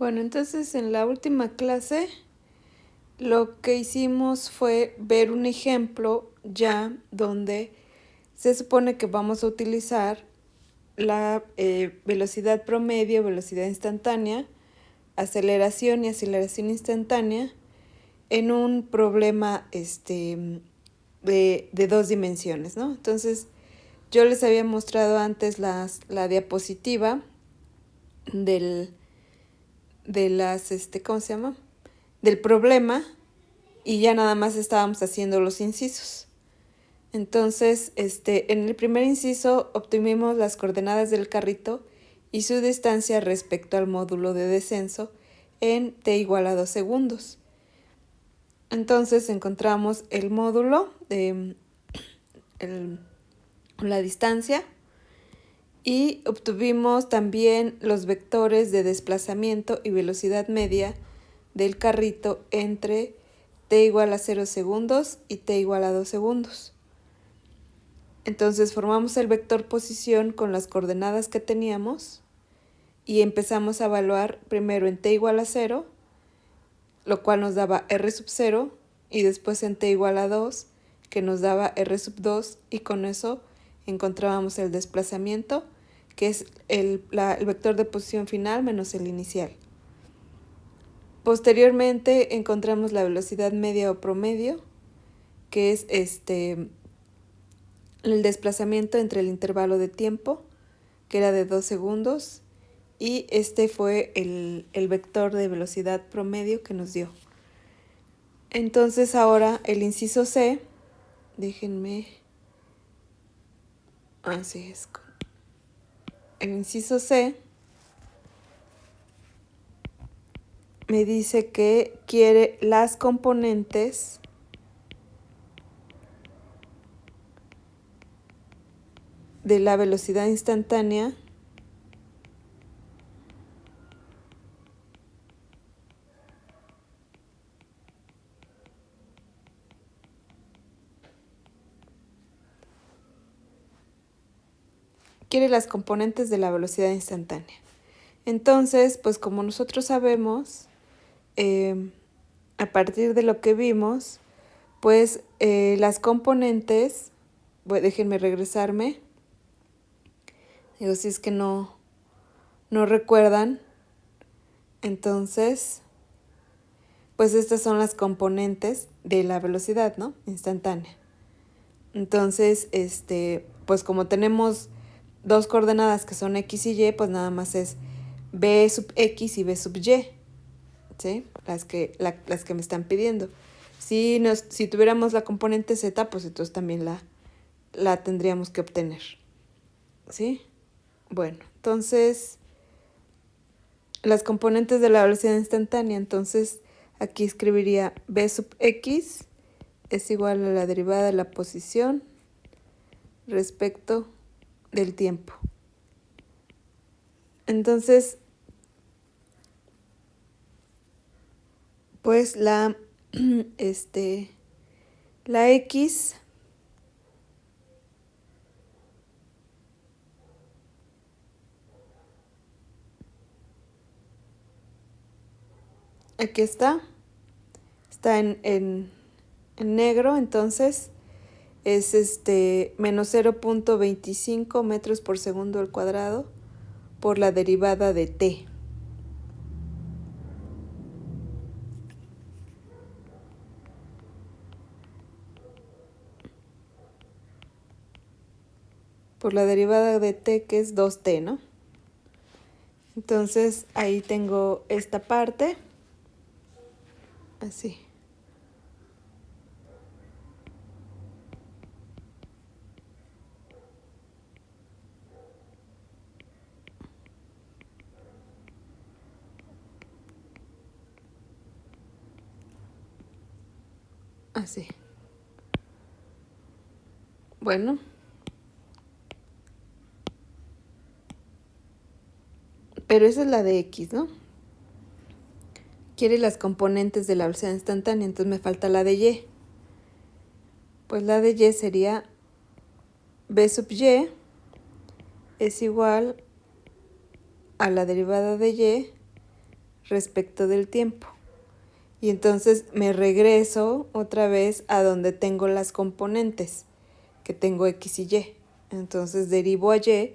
Bueno, entonces en la última clase lo que hicimos fue ver un ejemplo ya donde se supone que vamos a utilizar la velocidad promedio, velocidad instantánea, aceleración y aceleración instantánea en un problema de dos dimensiones, ¿no? Entonces yo les había mostrado antes la diapositiva de las, ¿cómo se llama? Del problema, y ya nada más estábamos haciendo los incisos. Entonces, en el primer inciso obtuvimos las coordenadas del carrito y su distancia respecto al módulo de descenso en t igual a 2 segundos. Entonces encontramos el módulo, la distancia, y obtuvimos también los vectores de desplazamiento y velocidad media del carrito entre t igual a 0 segundos y t igual a 2 segundos. Entonces formamos el vector posición con las coordenadas que teníamos y empezamos a evaluar primero en t igual a 0, lo cual nos daba r sub 0, y después en t igual a 2, que nos daba r sub 2, y con eso encontrábamos el desplazamiento, que es el vector de posición final menos el inicial. Posteriormente encontramos la velocidad media o promedio, que es el desplazamiento entre el intervalo de tiempo, que era de 2 segundos, y este fue el vector de velocidad promedio que nos dio. Entonces ahora el inciso C, déjenme, así es, el inciso C me dice que quiere las componentes de la velocidad instantánea de la velocidad instantánea. Entonces, pues como nosotros sabemos, a partir de lo que vimos, pues las componentes, déjenme regresarme, digo, si es que no recuerdan, entonces, pues estas son las componentes de la velocidad, ¿no? Instantánea. Entonces, pues como tenemos dos coordenadas que son x y y, pues nada más es b sub x y b sub y, ¿sí? Las que me están pidiendo. Si tuviéramos la componente z, pues entonces también la tendríamos que obtener, ¿sí? Bueno, entonces las componentes de la velocidad instantánea, entonces aquí escribiría b sub x es igual a la derivada de la posición respecto del tiempo. Entonces, pues la x aquí está en negro, entonces es menos 0.25 metros por segundo al cuadrado por la derivada de t. Por la derivada de t, que es 2t, ¿no? Entonces ahí tengo esta parte, así. Así. Bueno. Pero esa es la de x, ¿no? Quiere las componentes de la velocidad instantánea, entonces me falta la de y. Pues la de y sería b sub y es igual a la derivada de y respecto del tiempo. Y entonces me regreso otra vez a donde tengo las componentes, que tengo X y Y. Entonces derivo a Y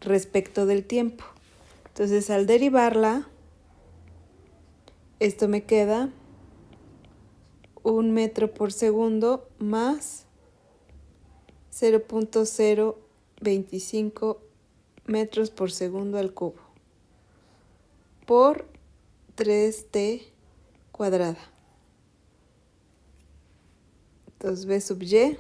respecto del tiempo. Entonces al derivarla, esto me queda 1 metro por segundo más 0.025 metros por segundo al cubo por 3t cuadrada. Entonces B sub Y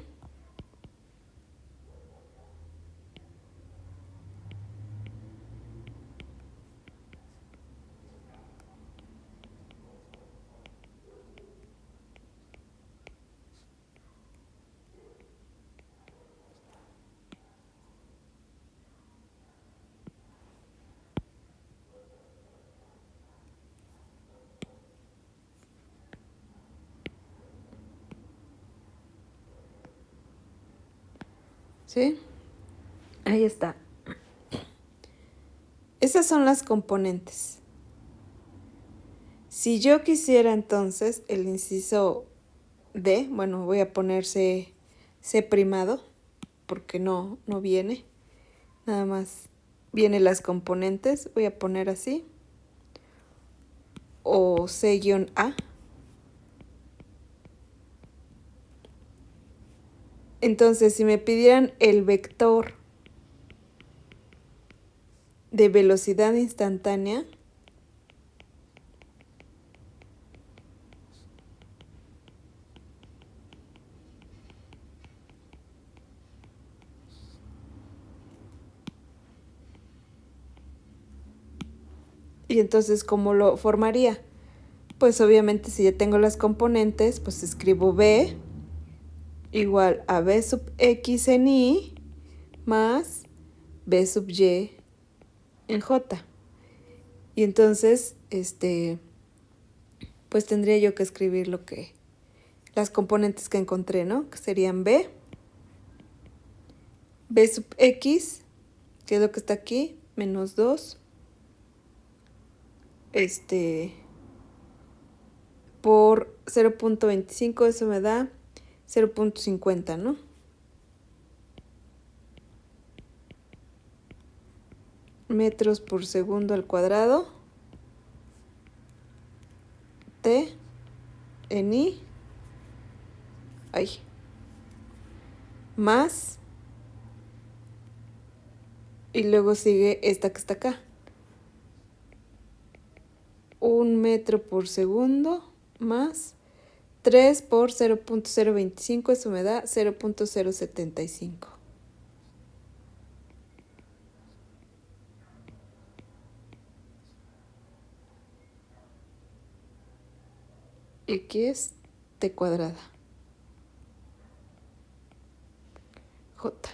¿sí? Ahí está. Esas son las componentes. Si yo quisiera entonces el inciso D, bueno, voy a poner C primado, porque no viene, nada más vienen las componentes, voy a poner así, o C-A. Entonces, si me pidieran el vector de velocidad instantánea, y entonces, ¿cómo lo formaría? Pues obviamente si ya tengo las componentes, pues escribo B igual a B sub X en Y más B sub Y en J. Y entonces, pues tendría yo que escribir las componentes que encontré, ¿no? Que serían B sub X, que es lo que está aquí, menos 2, por 0.25, eso me da 0.50, ¿no? Metros por segundo al cuadrado, T en I, más, y luego sigue esta que está acá. 1 metro por segundo más 3 por 0.025, eso me da 0.075. X t cuadrada. J.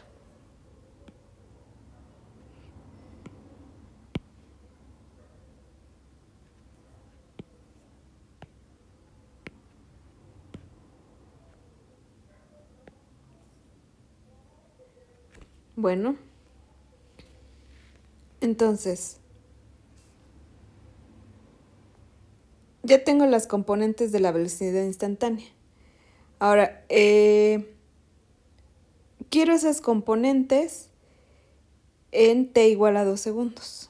Bueno, entonces, ya tengo las componentes de la velocidad instantánea. Ahora, quiero esas componentes en t igual a 2 segundos.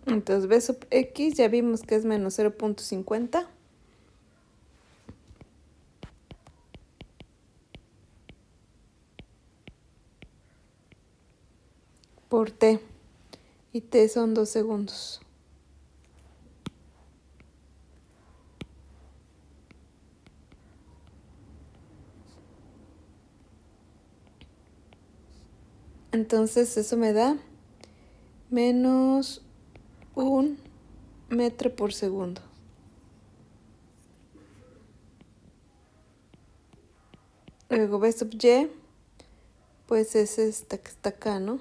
Entonces B sub X ya vimos que es menos 0.50 por T, y T son 2 segundos. Entonces eso me da menos 1 metro por segundo. Luego B sub y, pues es esta que está acá, ¿no?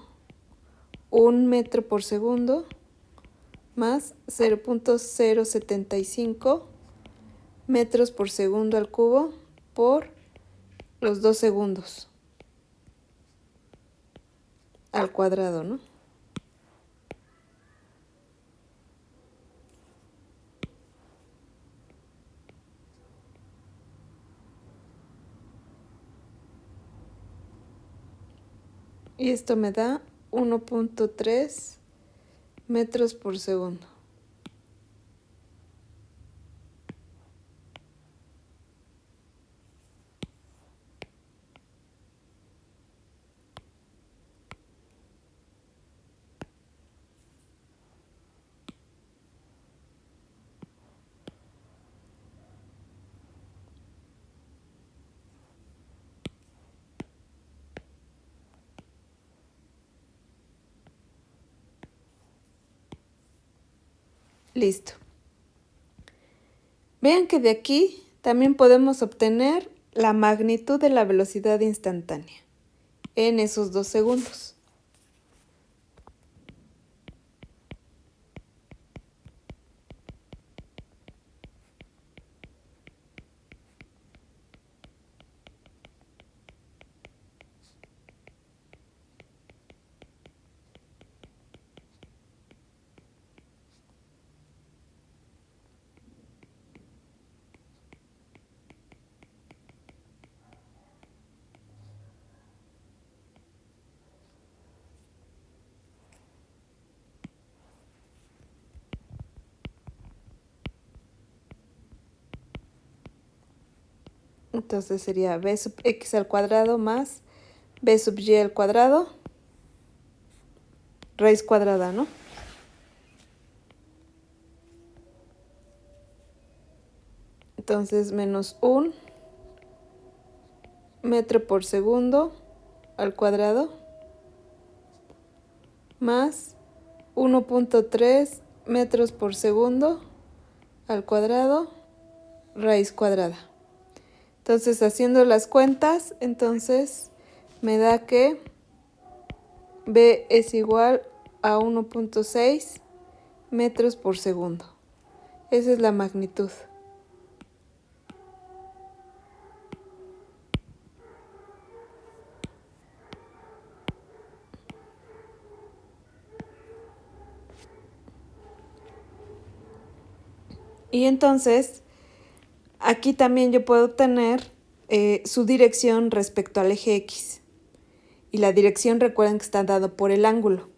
1 metro por segundo más 0.075 metros por segundo al cubo por los 2 segundos al cuadrado, ¿no? Y esto me da 1.3 metros por segundo. Listo. Vean que de aquí también podemos obtener la magnitud de la velocidad instantánea en esos 2 segundos. Entonces sería b sub x al cuadrado más b sub y al cuadrado, raíz cuadrada, ¿no? Entonces menos 1 metro por segundo al cuadrado más 1.3 metros por segundo al cuadrado, raíz cuadrada. Entonces, haciendo las cuentas, entonces me da que B es igual a 1.6 metros por segundo. Esa es la magnitud. Y entonces, aquí también yo puedo obtener su dirección respecto al eje X. Y la dirección, recuerden que está dado por el ángulo.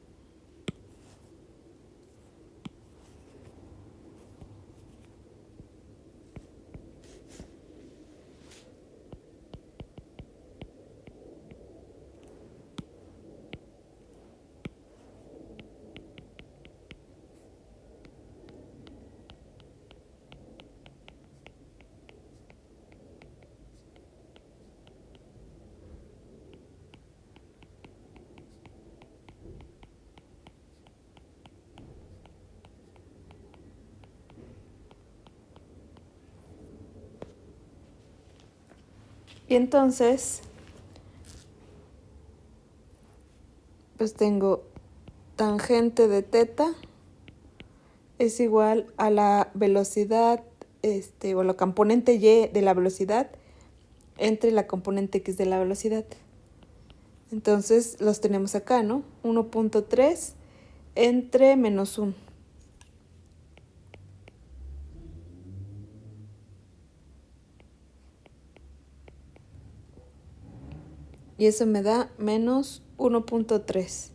Y entonces, pues tengo tangente de teta es igual a la velocidad, o la componente y de la velocidad entre la componente x de la velocidad. Entonces los tenemos acá, ¿no? 1.3 entre menos 1. Y eso me da menos 1.3.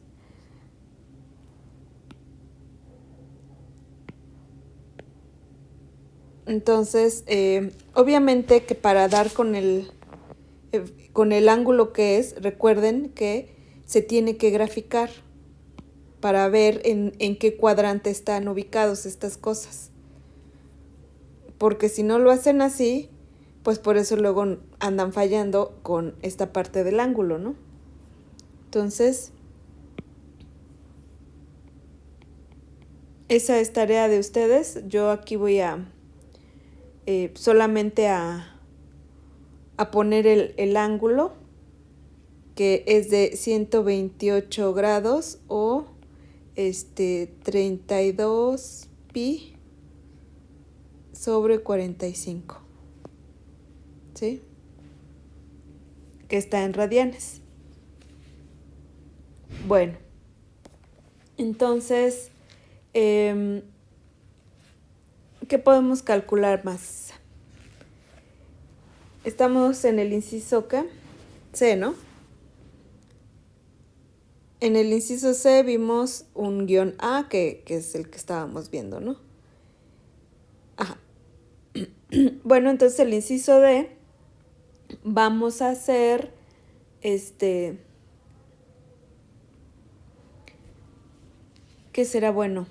Entonces, obviamente que para dar con el ángulo que es, recuerden que se tiene que graficar para ver en qué cuadrante están ubicados estas cosas. Porque si no lo hacen así, pues por eso luego andan fallando con esta parte del ángulo, ¿no? Entonces, esa es tarea de ustedes. Yo aquí voy a solamente a poner el ángulo, que es de 128 grados o 32 pi sobre 45, ¿sí? Que está en radianes. Bueno, entonces, ¿qué podemos calcular más? Estamos en el inciso ¿qué? C, ¿no? En el inciso C vimos un guión A, que es el que estábamos viendo, ¿no? Ajá. Bueno, entonces el inciso D vamos a hacer ¿qué será bueno?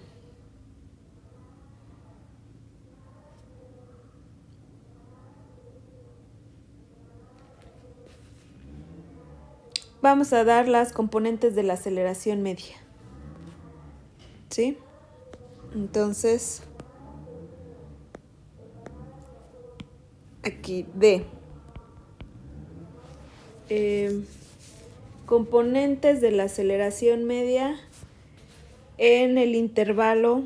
Vamos a dar las componentes de la aceleración media, ¿sí? Entonces, aquí D. Componentes de la aceleración media en el intervalo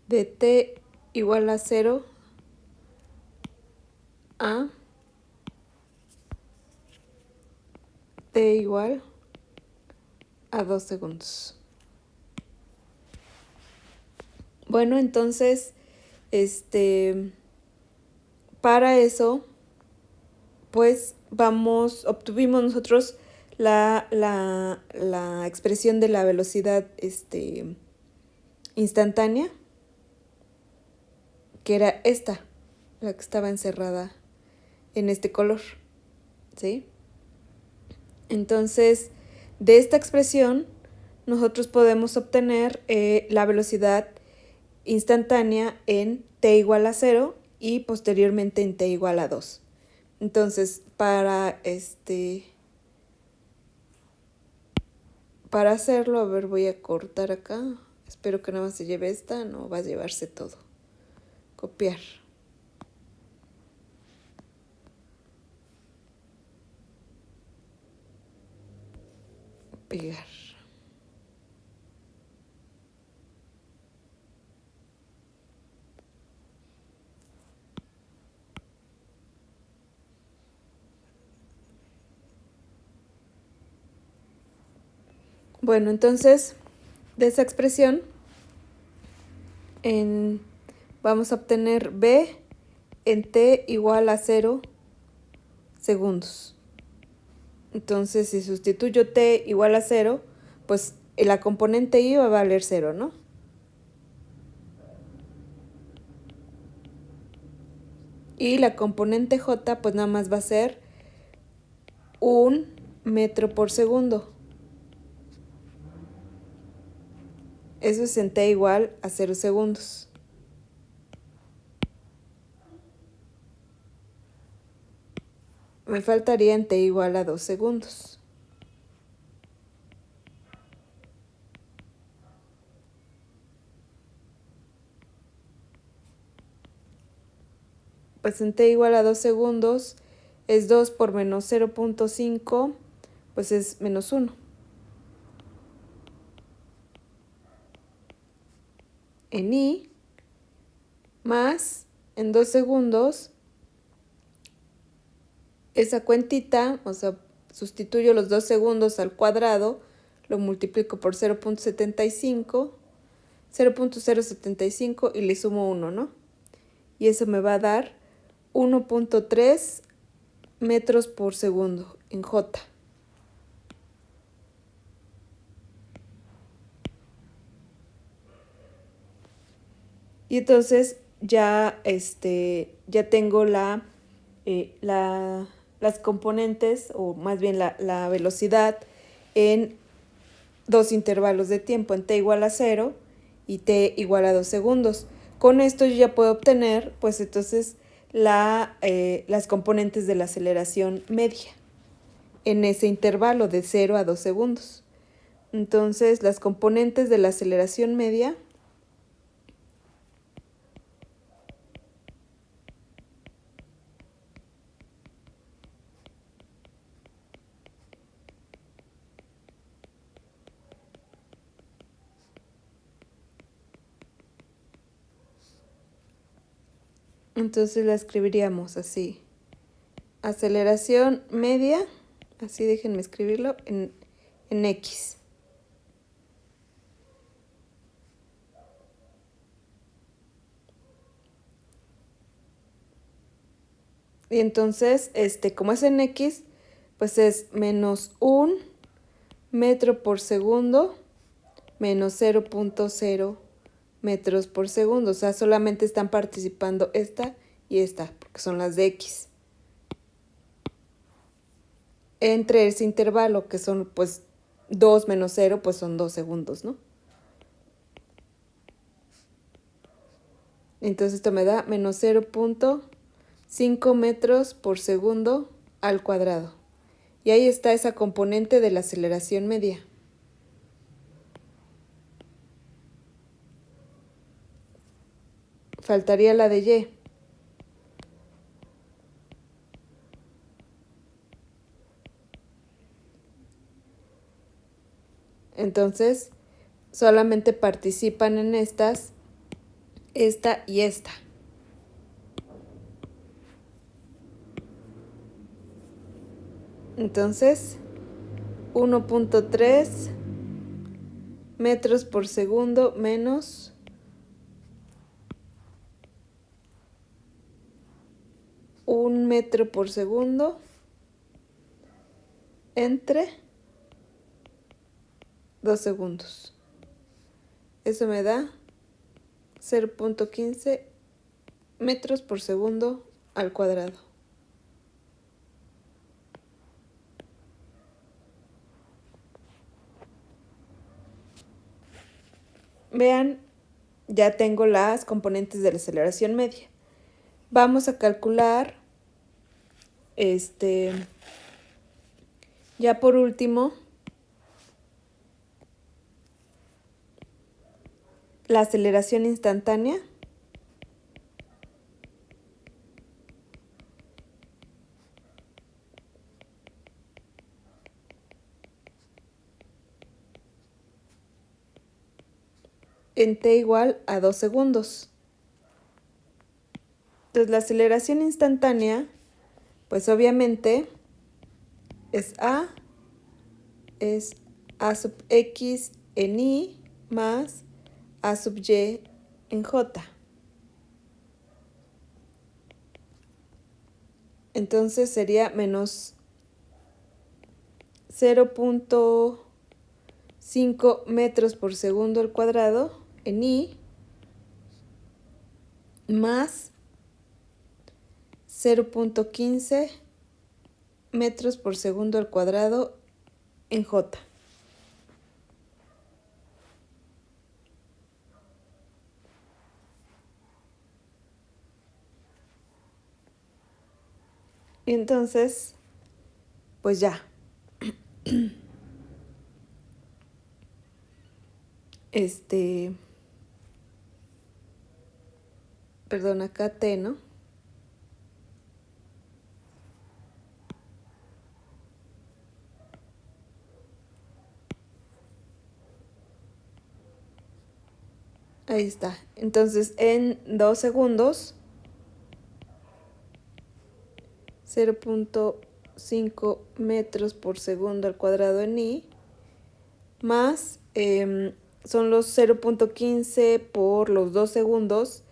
de t igual a 0 a t igual a 2 segundos. Bueno, entonces, para eso, pues obtuvimos nosotros la expresión de la velocidad instantánea, que era esta, la que estaba encerrada en este color, ¿sí? Entonces, de esta expresión, nosotros podemos obtener la velocidad instantánea en t igual a 0 y posteriormente en t igual a 2. Entonces, para hacerlo, a ver, voy a cortar acá. Espero que nada más se lleve esta, no va a llevarse todo. Copiar. Pegar. Bueno, entonces, de esa expresión, vamos a obtener b en t igual a 0 segundos. Entonces, si sustituyo t igual a 0, pues la componente i va a valer 0, ¿no? Y la componente j, pues nada más va a ser 1 metro por segundo. Eso es en t igual a 0 segundos. Me faltaría en t igual a 2 segundos. Pues en t igual a 2 segundos es 2 por menos 0.5, pues es menos 1. En i, más en 2 segundos, esa cuentita, o sea, sustituyo los 2 segundos al cuadrado, lo multiplico por 0.075 y le sumo 1, ¿no? Y eso me va a dar 1.3 metros por segundo en J. Y entonces ya tengo la las componentes, o más bien la velocidad, en dos intervalos de tiempo, en t igual a 0 y t igual a 2 segundos. Con esto yo ya puedo obtener, pues entonces, las componentes de la aceleración media en ese intervalo de 0 a 2 segundos. Entonces, las componentes de la aceleración media entonces la escribiríamos así. Aceleración media, así déjenme escribirlo, en X. Y entonces, como es en X, pues es menos 1 metro por segundo menos 0.0 metros por segundo. O sea, solamente están participando esta y esta, porque son las de X. Entre ese intervalo, que son pues 2 menos 0, pues son 2 segundos, ¿no? Entonces esto me da menos 0.5 metros por segundo al cuadrado. Y ahí está esa componente de la aceleración media. Faltaría la de Y. Entonces, solamente participan en estas, esta y esta. Entonces, 1.3 metros por segundo menos 1 metro por segundo entre 2 segundos. Eso me da 0.15 metros por segundo al cuadrado. Vean, ya tengo las componentes de la aceleración media. Vamos a calcular, ya por último, la aceleración instantánea. En t igual a 2 segundos. Entonces la aceleración instantánea, pues obviamente es a sub x en y más a sub y en j. Entonces sería menos 0.5 metros por segundo al cuadrado en y más 0.15 metros por segundo al cuadrado en j. Y entonces, pues ya. Perdón, acá t, ¿no? Ahí está. Entonces, en 2 segundos, 0.5 metros por segundo al cuadrado en y, más, son los 0.15 por los 2 segundos,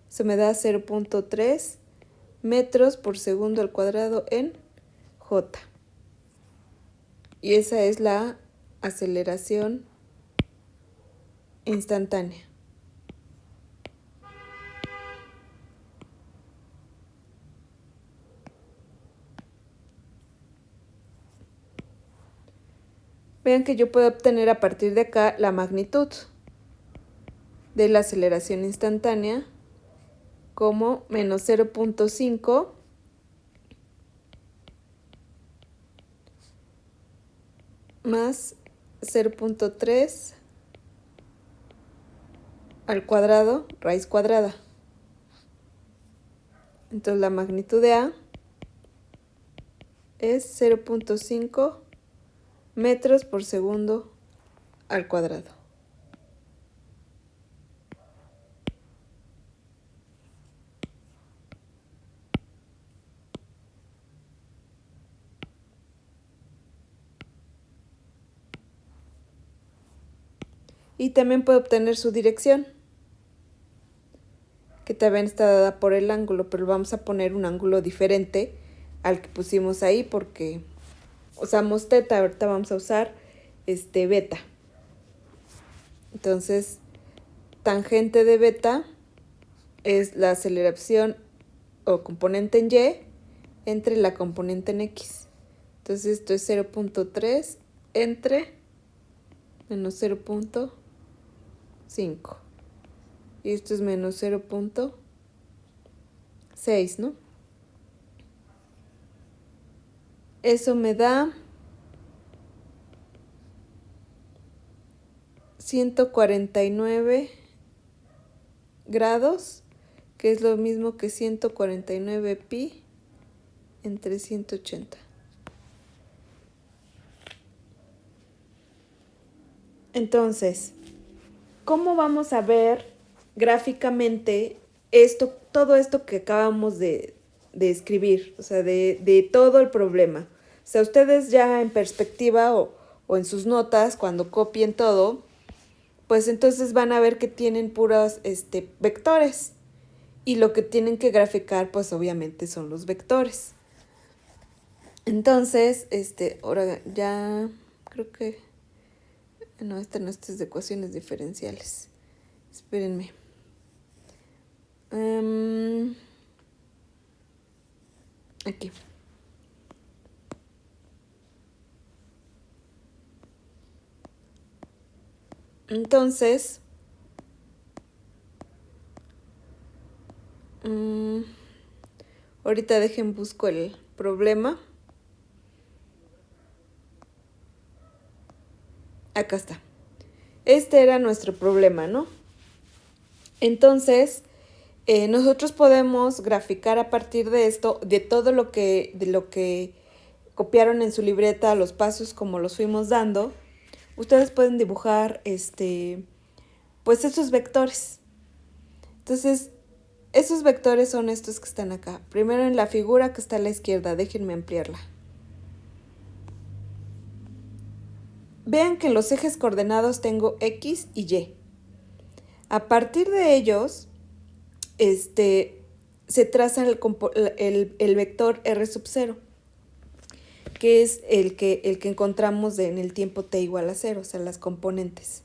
se me da 0.3 metros por segundo al cuadrado en j. Y esa es la aceleración instantánea. vean que yo puedo obtener a partir de acá la magnitud de la aceleración instantánea como menos 0.5 más 0.3 al cuadrado, raíz cuadrada. Entonces la magnitud de A es 0.5 metros por segundo al cuadrado. Y también puedo obtener su dirección, que también está dada por el ángulo, pero vamos a poner un ángulo diferente al que pusimos ahí porque usamos teta, ahorita vamos a usar beta. Entonces, tangente de beta es la aceleración o componente en y entre la componente en x. Entonces esto es 0.3 entre menos 0.5. Y esto es menos 0.6, ¿no? Eso me da 149 grados, que es lo mismo que 149 pi entre 180. Entonces, ¿cómo vamos a ver gráficamente todo esto que acabamos de escribir? O sea, de todo el problema. O sea, ustedes ya en perspectiva o en sus notas, cuando copien todo, pues entonces van a ver que tienen puros vectores. Y lo que tienen que graficar, pues obviamente son los vectores. Entonces, ahora ya creo que... No, esta es de ecuaciones diferenciales. Espérenme. Aquí. Entonces, ahorita busco el problema. Acá está. Este era nuestro problema, ¿no? Entonces, nosotros podemos graficar a partir de esto, de todo lo que copiaron en su libreta, los pasos como los fuimos dando. Ustedes pueden dibujar, pues esos vectores. Entonces, esos vectores son estos que están acá. Primero en la figura que está a la izquierda, déjenme ampliarla. Vean que en los ejes coordenados tengo X y Y. A partir de ellos, se traza el vector R sub 0, que es el que encontramos en el tiempo t igual a 0, o sea, las componentes.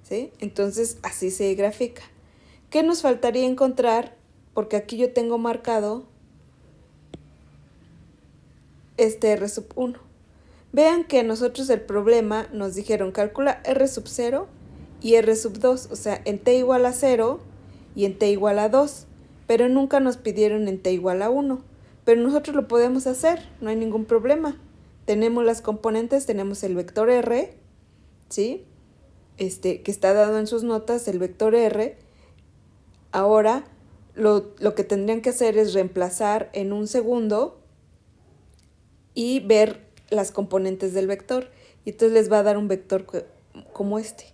¿Sí? Entonces, así se grafica. ¿Qué nos faltaría encontrar? Porque aquí yo tengo marcado R sub 1. Vean que nosotros el problema nos dijeron calcula R sub 0 y R sub 2, o sea, en t igual a 0 y en t igual a 2, pero nunca nos pidieron en t igual a 1. Pero nosotros lo podemos hacer, no hay ningún problema. Tenemos las componentes, tenemos el vector R, ¿sí? Que está dado en sus notas, el vector R. Ahora, lo que tendrían que hacer es reemplazar en un segundo y ver las componentes del vector. Y entonces les va a dar un vector como este.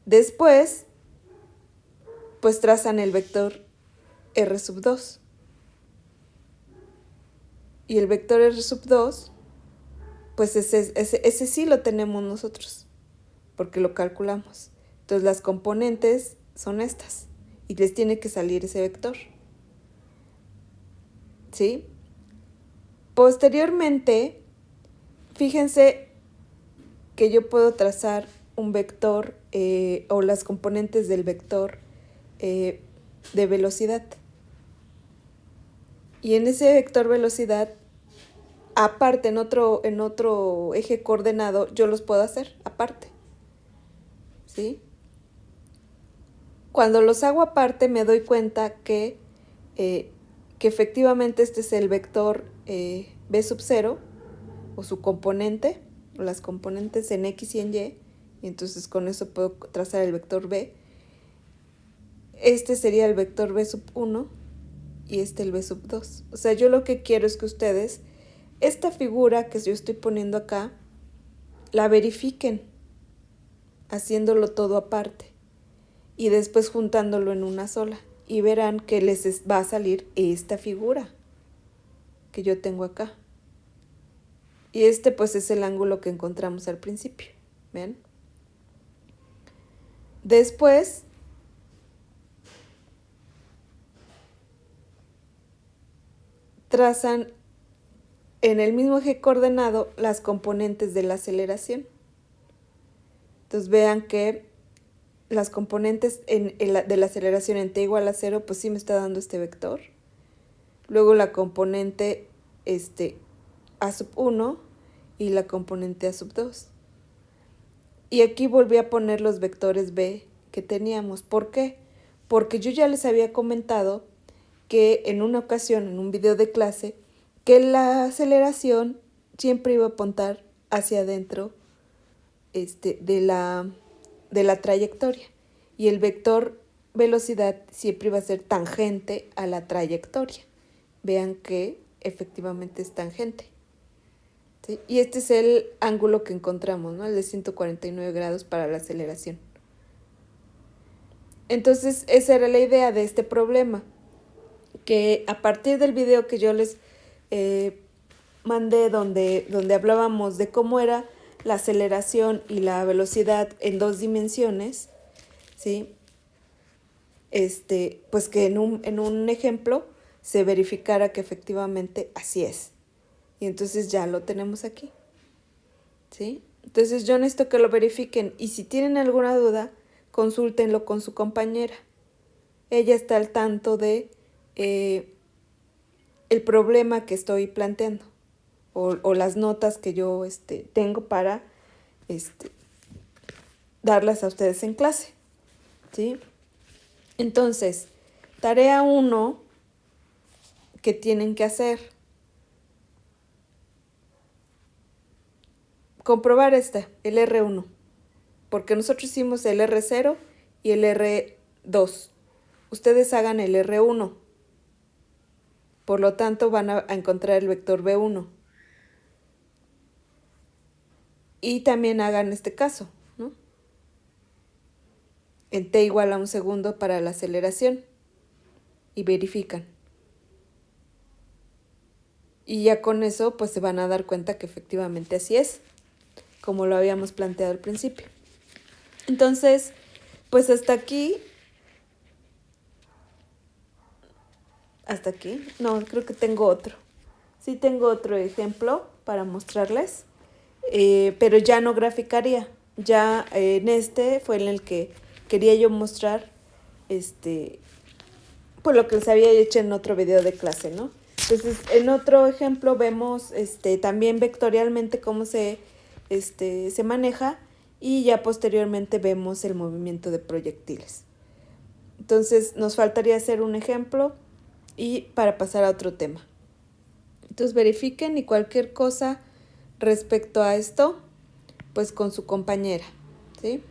Después, pues trazan el vector R sub 2. Y el vector R sub 2, pues ese sí lo tenemos nosotros, porque lo calculamos. Entonces las componentes son estas, y les tiene que salir ese vector. ¿Sí? Posteriormente, fíjense que yo puedo trazar un vector o las componentes del vector de velocidad. Y en ese vector velocidad aparte en otro eje coordenado, yo los puedo hacer aparte, ¿sí? Cuando los hago aparte me doy cuenta que efectivamente este es el vector b sub 0 o su componente, o las componentes en x y en y entonces con eso puedo trazar el vector b. Este sería el vector b sub 1 y el b sub 2. O sea, yo lo que quiero es que ustedes esta figura que yo estoy poniendo acá la verifiquen haciéndolo todo aparte y después juntándolo en una sola y verán que les va a salir esta figura que yo tengo acá. Y pues es el ángulo que encontramos al principio. ¿Ven? Después trazan en el mismo eje coordenado las componentes de la aceleración. Entonces vean que las componentes de la aceleración en t igual a 0, pues sí me está dando este vector. Luego la componente a sub 1 y la componente a sub 2. Y aquí volví a poner los vectores b que teníamos. ¿Por qué? Porque yo ya les había comentado que en una ocasión, en un video de clase, que la aceleración siempre iba a apuntar hacia adentro de la trayectoria. Y el vector velocidad siempre iba a ser tangente a la trayectoria. Vean que efectivamente es tangente. ¿Sí? Y este es el ángulo que encontramos, ¿no? El de 149 grados para la aceleración. Entonces, esa era la idea de este problema, que a partir del video que yo les mandé donde hablábamos de cómo era la aceleración y la velocidad en 2 dimensiones, ¿sí? Pues que en un ejemplo se verificara que efectivamente así es. Y entonces ya lo tenemos aquí, ¿sí? Entonces yo necesito que lo verifiquen y si tienen alguna duda, consúltenlo con su compañera. Ella está al tanto de el problema que estoy planteando o las notas que yo tengo para darlas a ustedes en clase, ¿sí? Entonces, tarea 1 que tienen que hacer. Comprobar el R1, porque nosotros hicimos el R0 y el R2. Ustedes hagan el R1. Por lo tanto, van a encontrar el vector B1. Y también hagan este caso, ¿no? En t igual a 1 segundo para la aceleración. Y verifican. Y ya con eso, pues se van a dar cuenta que efectivamente así es, como lo habíamos planteado al principio. Entonces, pues hasta aquí. No, creo que tengo otro. Sí tengo otro ejemplo para mostrarles, pero ya no graficaría. Ya en fue en el que quería yo mostrar pues lo que les había hecho en otro video de clase, ¿no? Entonces, en otro ejemplo vemos también vectorialmente cómo se maneja y ya posteriormente vemos el movimiento de proyectiles. Entonces, nos faltaría hacer un ejemplo y para pasar a otro tema. Entonces, verifiquen y cualquier cosa respecto a esto, pues con su compañera, ¿sí?